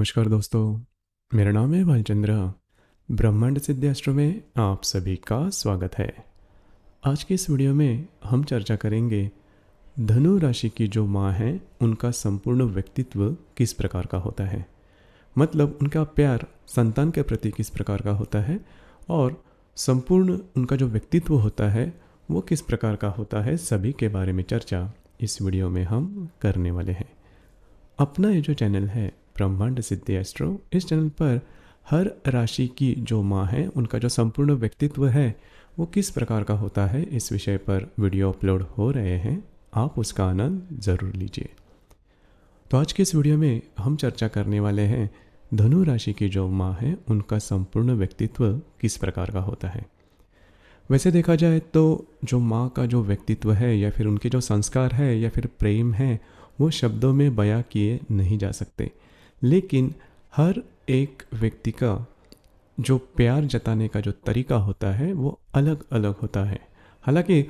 नमस्कार दोस्तों, मेरा नाम है भालचंद्र। ब्रह्मांड सिद्धि एस्ट्रो में आप सभी का स्वागत है। आज के इस वीडियो में हम चर्चा करेंगे धनु राशि की जो माँ हैं उनका संपूर्ण व्यक्तित्व किस प्रकार का होता है, मतलब उनका प्यार संतान के प्रति किस प्रकार का होता है और संपूर्ण उनका जो व्यक्तित्व होता है वो किस प्रकार का होता है। सभी के बारे में चर्चा इस वीडियो में हम करने वाले हैं। अपना ये जो चैनल है ब्रह्मांड सिद्धि एस्ट्रो, इस चैनल पर हर राशि की जो माँ है उनका जो संपूर्ण व्यक्तित्व है वो किस प्रकार का होता है, इस विषय पर वीडियो अपलोड हो रहे हैं। आप उसका आनंद ज़रूर लीजिए। तो आज के इस वीडियो में हम चर्चा करने वाले हैं धनु राशि की जो माँ है उनका संपूर्ण व्यक्तित्व किस प्रकार का होता है। वैसे देखा जाए तो जो माँ का जो व्यक्तित्व है या फिर उनके जो संस्कार है या फिर प्रेम है वो शब्दों में बयां किए नहीं जा सकते, लेकिन हर एक व्यक्ति का जो प्यार जताने का जो तरीका होता है वो अलग अलग होता है। हालांकि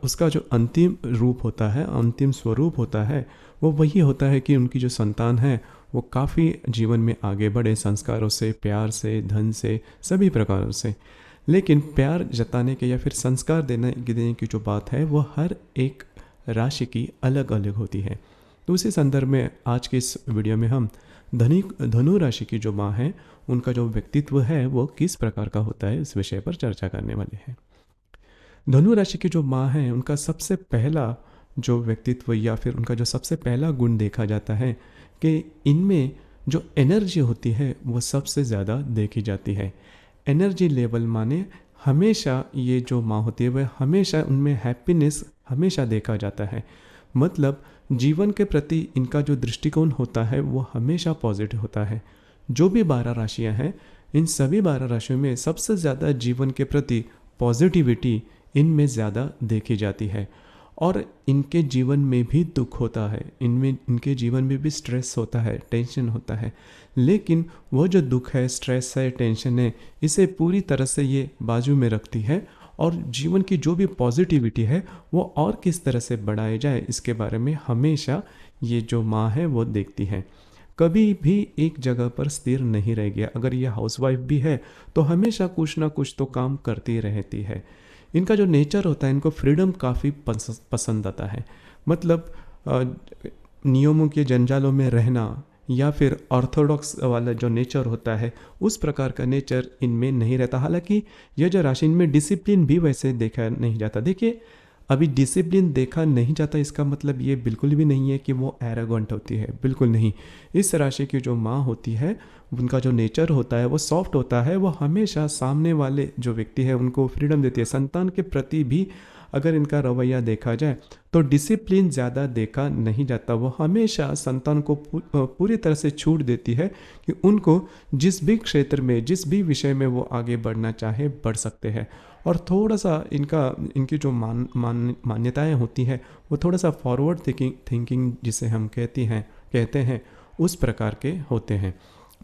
उसका जो अंतिम रूप होता है, अंतिम स्वरूप होता है, वो वही होता है कि उनकी जो संतान है वो काफ़ी जीवन में आगे बढ़े, संस्कारों से, प्यार से, धन से, सभी प्रकारों से। लेकिन प्यार जताने के या फिर संस्कार देने की जो बात है वो हर एक राशि की अलग अलग होती है। तो उसी संदर्भ में आज के इस वीडियो में हम धनु राशि की जो माँ है उनका जो व्यक्तित्व है वो किस प्रकार का होता है, इस विषय पर चर्चा करने वाले हैं। धनु राशि की जो माँ है उनका सबसे पहला जो व्यक्तित्व या फिर उनका जो सबसे पहला गुण देखा जाता है कि इनमें जो एनर्जी होती है वो सबसे ज़्यादा देखी जाती है। एनर्जी लेवल माने हमेशा ये जो माँ होती है वह हमेशा उनमें हैप्पीनेस हमेशा देखा जाता है। मतलब जीवन के प्रति इनका जो दृष्टिकोण होता है वो हमेशा पॉजिटिव होता है। जो भी 12 राशियां हैं, इन सभी 12 राशियों में सबसे ज़्यादा जीवन के प्रति पॉजिटिविटी इनमें ज़्यादा देखी जाती है। और इनके जीवन में भी दुख होता है, इनके जीवन में भी स्ट्रेस होता है, टेंशन होता है, लेकिन वो जो दुख है, स्ट्रेस है, टेंशन है, इसे पूरी तरह से ये बाजू में रखती है और जीवन की जो भी पॉजिटिविटी है वो और किस तरह से बढ़ाई जाए इसके बारे में हमेशा ये जो माँ है वो देखती है। कभी भी एक जगह पर स्थिर नहीं रह गया। अगर ये हाउसवाइफ भी है तो हमेशा कुछ ना कुछ तो काम करती रहती है। इनका जो नेचर होता है, इनको फ्रीडम काफ़ी पसंद आता है। मतलब नियमों के जंजालों में रहना या फिर ऑर्थोडॉक्स वाला जो नेचर होता है उस प्रकार का नेचर इनमें नहीं रहता। हालांकि यह जो राशि, इनमें डिसिप्लिन भी वैसे देखा नहीं जाता। देखिए, अभी डिसिप्लिन देखा नहीं जाता इसका मतलब ये बिल्कुल भी नहीं है कि वो एरोगेंट होती है, बिल्कुल नहीं। इस राशि की जो माँ होती है उनका जो नेचर होता है वो सॉफ्ट होता है। वो हमेशा सामने वाले जो व्यक्ति है उनको फ्रीडम देती है। संतान के प्रति भी अगर इनका रवैया देखा जाए तो डिसिप्लिन ज़्यादा देखा नहीं जाता। वो हमेशा संतान को पूरी तरह से छूट देती है कि उनको जिस भी क्षेत्र में, जिस भी विषय में वो आगे बढ़ना चाहे बढ़ सकते हैं। और थोड़ा सा इनकी जो मान्यताएं होती है वो थोड़ा सा फॉरवर्ड थिंकिंग जिसे हम कहते हैं उस प्रकार के होते हैं।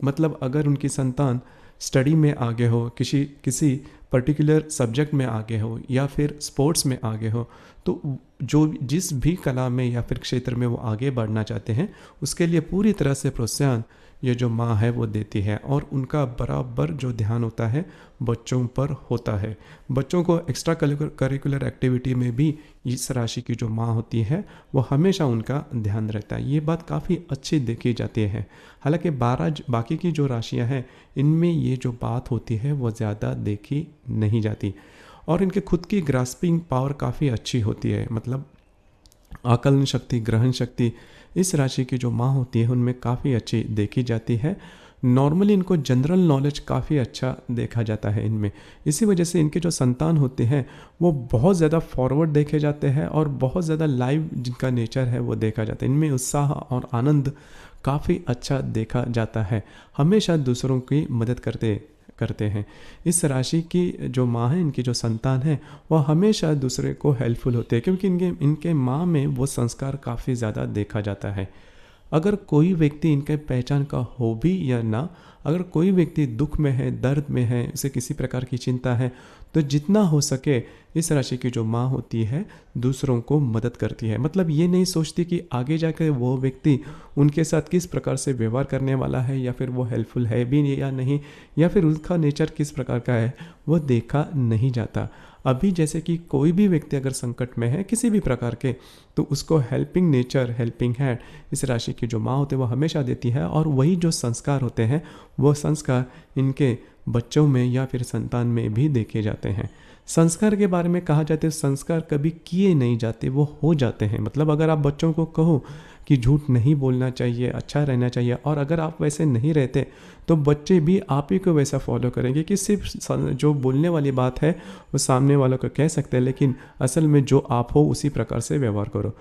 मतलब अगर उनकी संतान स्टडी में आगे हो, किसी पर्टिकुलर सब्जेक्ट में आगे हो या फिर स्पोर्ट्स में आगे हो, तो जिस भी कला में या फिर क्षेत्र में वो आगे बढ़ना चाहते हैं उसके लिए पूरी तरह से प्रोत्साहन ये जो माँ है वो देती है। और उनका बराबर जो ध्यान होता है बच्चों पर होता है। बच्चों को एक्स्ट्रा करिकुलर एक्टिविटी में भी इस राशि की जो माँ होती है वो हमेशा उनका ध्यान रहता है। ये बात काफ़ी अच्छी देखी जाती है। हालांकि बाकी की जो राशियाँ हैं इनमें ये जो बात होती है वो ज़्यादा देखी नहीं जाती। और इनके खुद की ग्रास्पिंग पावर काफ़ी अच्छी होती है। मतलब आकलन शक्ति, ग्रहण शक्ति इस राशि की जो माँ होती है उनमें काफ़ी अच्छी देखी जाती है। नॉर्मली इनको जनरल नॉलेज काफ़ी अच्छा देखा जाता है इनमें। इसी वजह से इनके जो संतान होते हैं वो बहुत ज़्यादा फॉरवर्ड देखे जाते हैं और बहुत ज़्यादा लाइव जिनका नेचर है वो देखा जाता है। इनमें उत्साह और आनंद काफ़ी अच्छा देखा जाता है। हमेशा दूसरों की मदद करते हैं। इस राशि की जो माँ है, इनकी जो संतान है वह हमेशा दूसरे को हेल्पफुल होते हैं क्योंकि इनके माँ में वो संस्कार काफ़ी ज़्यादा देखा जाता है। अगर कोई व्यक्ति इनके पहचान का हो भी या ना, अगर कोई व्यक्ति दुख में है, दर्द में है, उसे किसी प्रकार की चिंता है, तो जितना हो सके इस राशि की जो माँ होती है दूसरों को मदद करती है। मतलब ये नहीं सोचती कि आगे जाकर वो व्यक्ति उनके साथ किस प्रकार से व्यवहार करने वाला है, या फिर वो हेल्पफुल है भी या नहीं, या फिर उसका नेचर किस प्रकार का है, वो देखा नहीं जाता। अभी जैसे कि कोई भी व्यक्ति अगर संकट में है किसी भी प्रकार के, तो उसको हेल्पिंग नेचर, हेल्पिंग हैंड इस राशि की जो माँ होती है वो हमेशा देती है। और वही जो संस्कार होते हैं वो संस्कार इनके बच्चों में या फिर संतान में भी देखे जाते हैं। संस्कार के बारे में कहा जाता है संस्कार कभी किए नहीं जाते, वो हो जाते हैं। मतलब अगर आप बच्चों को कहो कि झूठ नहीं बोलना चाहिए, अच्छा रहना चाहिए, और अगर आप वैसे नहीं रहते तो बच्चे भी आप ही को वैसा फॉलो करेंगे कि सिर्फ जो बोलने वाली बात है वो सामने वालों को कह सकते हैं, लेकिन असल में जो आप हो उसी प्रकार से व्यवहार करो।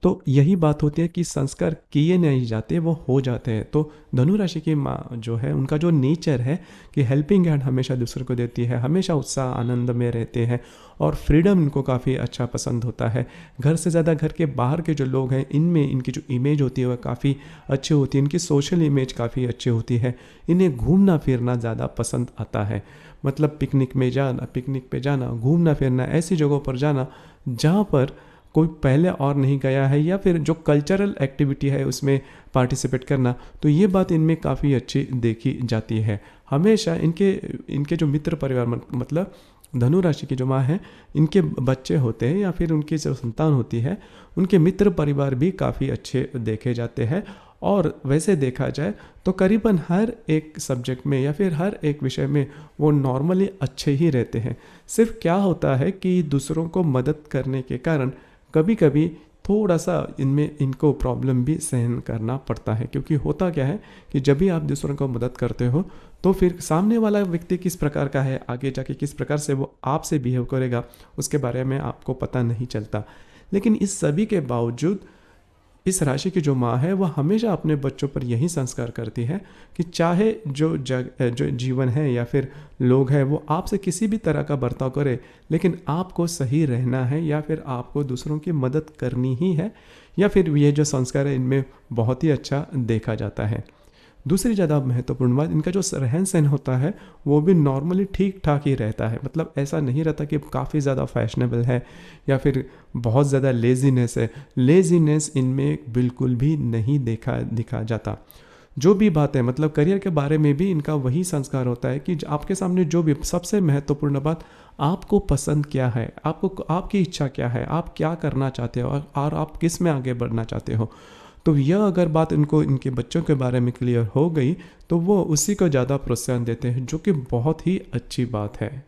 तो यही बात होती है कि संस्कार किए नहीं जाते, वो हो जाते हैं। तो धनु राशि की माँ जो है उनका जो नेचर है कि हेल्पिंग हैंड हमेशा दूसरे को देती है, हमेशा उत्साह आनंद में रहते हैं, और फ्रीडम इनको काफ़ी अच्छा पसंद होता है। घर से ज़्यादा घर के बाहर के जो लोग हैं इनमें इनकी जो इमेज होती है वह काफ़ी अच्छी होती है, इनकी सोशल इमेज काफ़ी अच्छी होती है। इन्हें घूमना फिरना ज़्यादा पसंद आता है। मतलब पिकनिक में जाना, पिकनिक पे जाना, घूमना फिरना, ऐसी जगहों पर जाना जहाँ पर कोई पहले और नहीं गया है, या फिर जो कल्चरल एक्टिविटी है उसमें पार्टिसिपेट करना, तो ये बात इनमें काफ़ी अच्छी देखी जाती है। हमेशा इनके इनके जो मित्र परिवार मतलब धनु राशि की जो माँ है, इनके बच्चे होते हैं या फिर उनकी जो संतान होती है, उनके मित्र परिवार भी काफ़ी अच्छे देखे जाते हैं। और वैसे देखा जाए तो करीबन हर एक सब्जेक्ट में या फिर हर एक विषय में वो नॉर्मली अच्छे ही रहते हैं। सिर्फ क्या होता है कि दूसरों को मदद करने के कारण कभी कभी थोड़ा सा इनमें इनको प्रॉब्लम भी सहन करना पड़ता है। क्योंकि होता क्या है कि जब भी आप दूसरों को मदद करते हो तो फिर सामने वाला व्यक्ति किस प्रकार का है, आगे जाके किस प्रकार से वो आपसे बिहेव करेगा, उसके बारे में आपको पता नहीं चलता। लेकिन इस सभी के बावजूद इस राशि की जो माँ है वह हमेशा अपने बच्चों पर यही संस्कार करती है कि चाहे जो जीवन है या फिर लोग हैं वो आपसे किसी भी तरह का बर्ताव करे, लेकिन आपको सही रहना है या फिर आपको दूसरों की मदद करनी ही है। या फिर ये जो संस्कार है इनमें बहुत ही अच्छा देखा जाता है। दूसरी ज़्यादा महत्वपूर्ण बात, इनका जो रहन सहन होता है वो भी नॉर्मली ठीक ठाक ही रहता है। मतलब ऐसा नहीं रहता कि काफ़ी ज़्यादा फैशनेबल है या फिर बहुत ज़्यादा लेज़ीनेस है। लेज़ीनेस इनमें बिल्कुल भी नहीं दिखा जाता। जो भी बात है, मतलब करियर के बारे में भी इनका वही संस्कार होता है कि आपके सामने जो भी सबसे महत्वपूर्ण बात, आपको पसंद क्या है, आपको आपकी इच्छा क्या है, आप क्या करना चाहते हो और आप किस में आगे बढ़ना चाहते हो। तो यह अगर बात इनको इनके बच्चों के बारे में क्लियर हो गई तो वो उसी को ज़्यादा प्रोत्साहन देते हैं, जो कि बहुत ही अच्छी बात है।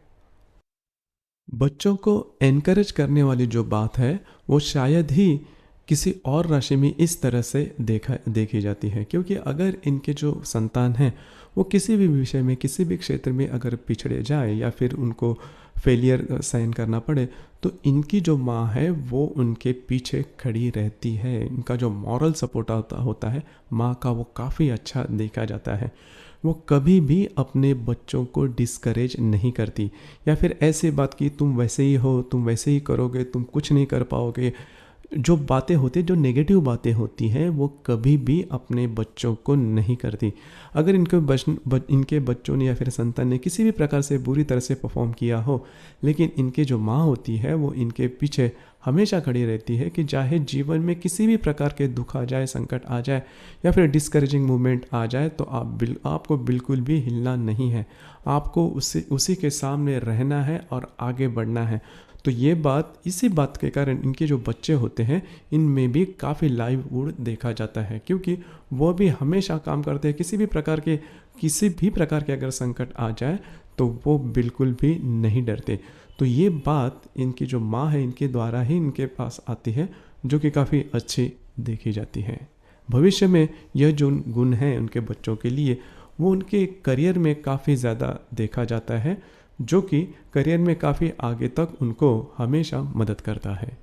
बच्चों को एनकरेज करने वाली जो बात है वो शायद ही किसी और राशि में इस तरह से देखी जाती है। क्योंकि अगर इनके जो संतान हैं वो किसी भी विषय में, किसी भी क्षेत्र में अगर पिछड़े जाए या फिर उनको फेलियर सहन करना पड़े, तो इनकी जो माँ है वो उनके पीछे खड़ी रहती है। इनका जो मॉरल सपोर्ट होता है माँ का, वो काफ़ी अच्छा देखा जाता है। वो कभी भी अपने बच्चों को डिस्करेज नहीं करती या फिर ऐसे बात की तुम वैसे ही हो, तुम वैसे ही करोगे, तुम कुछ नहीं कर पाओगे। जो बातें होती हैं, जो नेगेटिव बातें होती हैं, वो कभी भी अपने बच्चों को नहीं करती। अगर इनके बच्चों ने या फिर संतान ने किसी भी प्रकार से बुरी तरह से परफॉर्म किया हो, लेकिन इनके जो माँ होती है वो इनके पीछे हमेशा खड़ी रहती है कि चाहे जीवन में किसी भी प्रकार के दुख आ जाए, संकट आ जाए या फिर डिस्करेजिंग मूवमेंट आ जाए, तो आपको बिल्कुल भी हिलना नहीं है। आपको उसी के सामने रहना है और आगे बढ़ना है। तो ये बात, इसी बात के कारण इनके जो बच्चे होते हैं इनमें भी काफ़ी लाइववुड देखा जाता है। क्योंकि वो भी हमेशा काम करते हैं, किसी भी प्रकार के अगर संकट आ जाए तो वो बिल्कुल भी नहीं डरते। तो ये बात इनकी जो माँ है इनके द्वारा ही इनके पास आती है, जो कि काफ़ी अच्छी देखी जाती है। भविष्य में यह जो गुण है उनके बच्चों के लिए, वो उनके करियर में काफ़ी ज़्यादा देखा जाता है, जो कि करियर में काफ़ी आगे तक उनको हमेशा मदद करता है।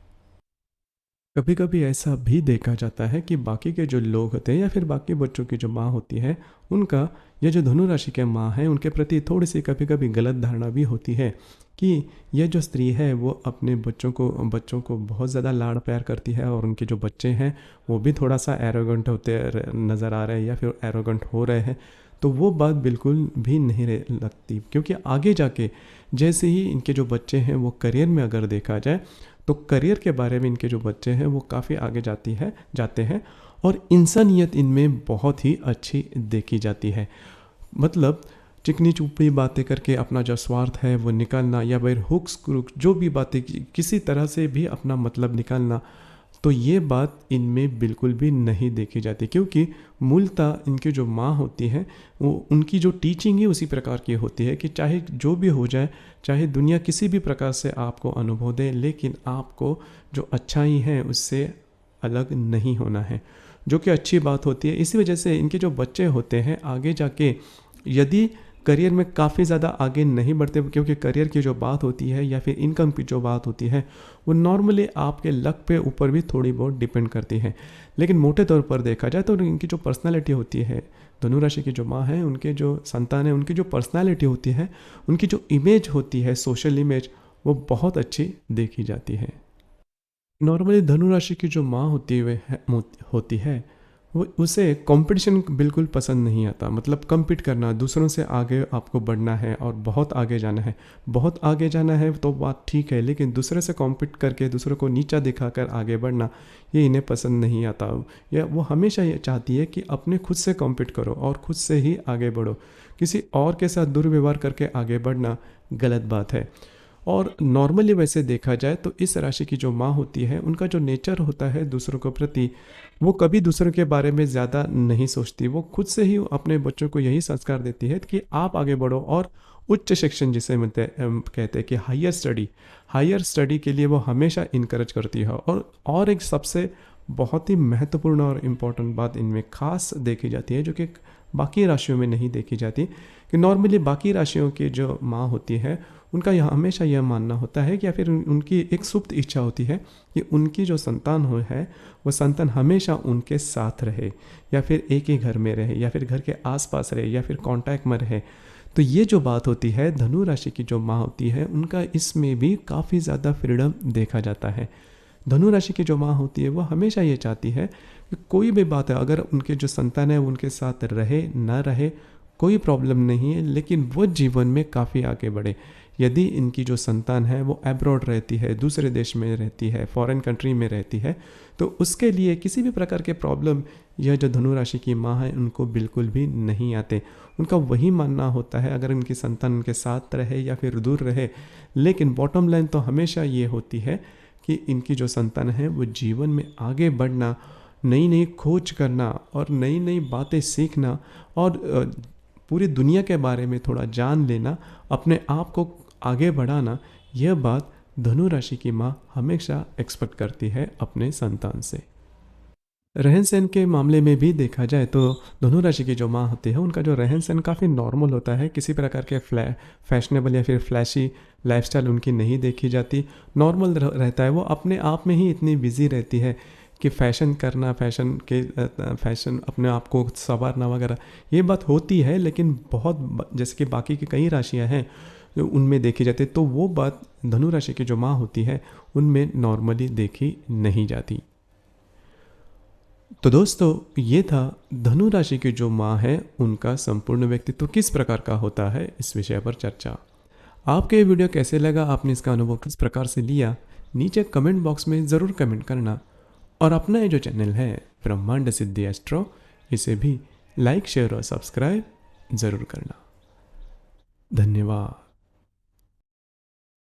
कभी कभी ऐसा भी देखा जाता है कि बाकी के जो लोग होते हैं या फिर बाकी बच्चों की जो माँ होती है उनका, ये जो धनु राशि के माँ हैं उनके प्रति थोड़ी सी कभी कभी गलत धारणा भी होती है कि यह जो स्त्री है वो अपने बच्चों को बहुत ज़्यादा लाड़ प्यार करती है और उनके जो बच्चे हैं वो भी थोड़ा सा एरोगेंट होते नज़र आ रहे हैं या फिर एरोगेंट हो रहे हैं। तो वो बात बिल्कुल भी नहीं लगती, क्योंकि आगे जाके जैसे ही इनके जो बच्चे हैं वो करियर में अगर देखा जाए तो करियर के बारे में इनके जो बच्चे हैं वो काफ़ी आगे जाते हैं और इंसानियत इनमें बहुत ही अच्छी देखी जाती है। मतलब चिकनी चुपड़ी बातें करके अपना जो स्वार्थ है वो निकालना या फिर हुक्स क्रुक्स जो भी बातें किसी तरह से भी अपना मतलब निकालना, तो ये बात इनमें बिल्कुल भी नहीं देखी जाती, क्योंकि मूलतः इनकी जो माँ होती है वो उनकी जो टीचिंग ही उसी प्रकार की होती है कि चाहे जो भी हो जाए, चाहे दुनिया किसी भी प्रकार से आपको अनुभव दे, लेकिन आपको जो अच्छाई है उससे अलग नहीं होना है, जो कि अच्छी बात होती है। इसी वजह से इनके जो बच्चे होते हैं आगे जाके यदि करियर में काफ़ी ज़्यादा आगे नहीं बढ़ते, क्योंकि करियर की जो बात होती है या फिर इनकम की जो बात होती है वो नॉर्मली आपके लक पे ऊपर भी थोड़ी बहुत डिपेंड करती है। लेकिन मोटे तौर पर देखा जाए तो इनकी जो पर्सनालिटी होती है, धनु राशि की जो माँ है उनके जो संतान है उनकी जो पर्सनालिटी होती है, उनकी जो इमेज होती है, सोशल इमेज, वो बहुत अच्छी देखी जाती है। नॉर्मली धनु राशि की जो माँ होती है वो उसे कंपटीशन बिल्कुल पसंद नहीं आता। मतलब compete करना, दूसरों से आगे आपको बढ़ना है और बहुत आगे जाना है। बहुत आगे जाना है तो बात ठीक है, लेकिन दूसरे से compete करके दूसरों को नीचा दिखाकर आगे बढ़ना, ये इन्हें पसंद नहीं आता। या वो हमेशा ये चाहती है कि अपने खुद से compete करो और खुद से ही आगे बढ़ो। किसी और के साथ दुर्व्यवहार करके आगे बढ़ना गलत बात है। और नॉर्मली वैसे देखा जाए तो इस राशि की जो माँ होती है उनका जो नेचर होता है दूसरों के प्रति, वो कभी दूसरों के बारे में ज़्यादा नहीं सोचती। वो खुद से ही अपने बच्चों को यही संस्कार देती है कि आप आगे बढ़ो और उच्च शिक्षण जिसे कहते हैं कि हायर स्टडी के लिए वो हमेशा इनकरेज करती है। और एक सबसे बहुत ही महत्वपूर्ण और इम्पोर्टेंट बात इनमें खास देखी जाती है जो कि बाकी राशियों में नहीं देखी जाती, कि नॉर्मली बाकी राशियों की जो माँ होती है उनका यह हमेशा यह मानना होता है कि या फिर उनकी एक सुप्त इच्छा होती है कि उनकी जो संतान है वो संतान हमेशा उनके साथ रहे, या फिर एक ही घर में रहे, या फिर घर के आसपास रहे, या फिर कांटेक्ट में रहे। तो ये जो बात होती है धनु राशि की जो माँ होती है उनका इसमें भी काफ़ी ज़्यादा फ्रीडम देखा जाता है। धनु राशि की जो माँ होती है वो हमेशा ये चाहती है कि कोई भी बात है, अगर उनके जो संतान है उनके साथ रहे ना रहे कोई प्रॉब्लम नहीं है, लेकिन वो जीवन में काफ़ी आगे बढ़े। यदि इनकी जो संतान है वो अब्रॉड रहती है, दूसरे देश में रहती है, फॉरेन कंट्री में रहती है, तो उसके लिए किसी भी प्रकार के प्रॉब्लम यह जो धनु राशि की माँ है उनको बिल्कुल भी नहीं आते। उनका वही मानना होता है अगर इनकी संतान उनके साथ रहे या फिर दूर रहे, लेकिन बॉटम लाइन तो हमेशा ये होती है कि इनकी जो संतान है वो जीवन में आगे बढ़ना, नई नई खोज करना और नई नई बातें सीखना और पूरी दुनिया के बारे में थोड़ा जान लेना, अपने आप को आगे बढ़ाना, यह बात धनु राशि की माँ हमेशा एक्सपेक्ट करती है अपने संतान से। रहन सहन के मामले में भी देखा जाए तो धनु राशि की जो माँ होती है उनका जो रहन सहन काफ़ी नॉर्मल होता है। किसी प्रकार के फैशनेबल या फिर फ्लैशी लाइफस्टाइल उनकी नहीं देखी जाती। नॉर्मल रहता है, वो अपने आप में ही इतनी बिजी रहती है कि फ़ैशन करना, फैशन अपने आप को संवारना वगैरह, ये बात होती है, लेकिन बहुत जैसे कि बाकी की कई राशियाँ हैं जो उनमें देखी जाती है, तो वो बात धनु राशि की जो माँ होती है उनमें नॉर्मली देखी नहीं जाती। तो दोस्तों ये था धनु राशि की जो माँ है उनका संपूर्ण व्यक्तित्व किस प्रकार का होता है, इस विषय पर चर्चा। आपको ये वीडियो कैसे लगा, आपने इसका अनुभव किस प्रकार से लिया, नीचे कमेंट बॉक्स में ज़रूर कमेंट करना। और अपना ये जो चैनल है ब्रह्मांड सिद्धि एस्ट्रो, इसे भी लाइक शेयर और सब्सक्राइब ज़रूर करना। धन्यवाद।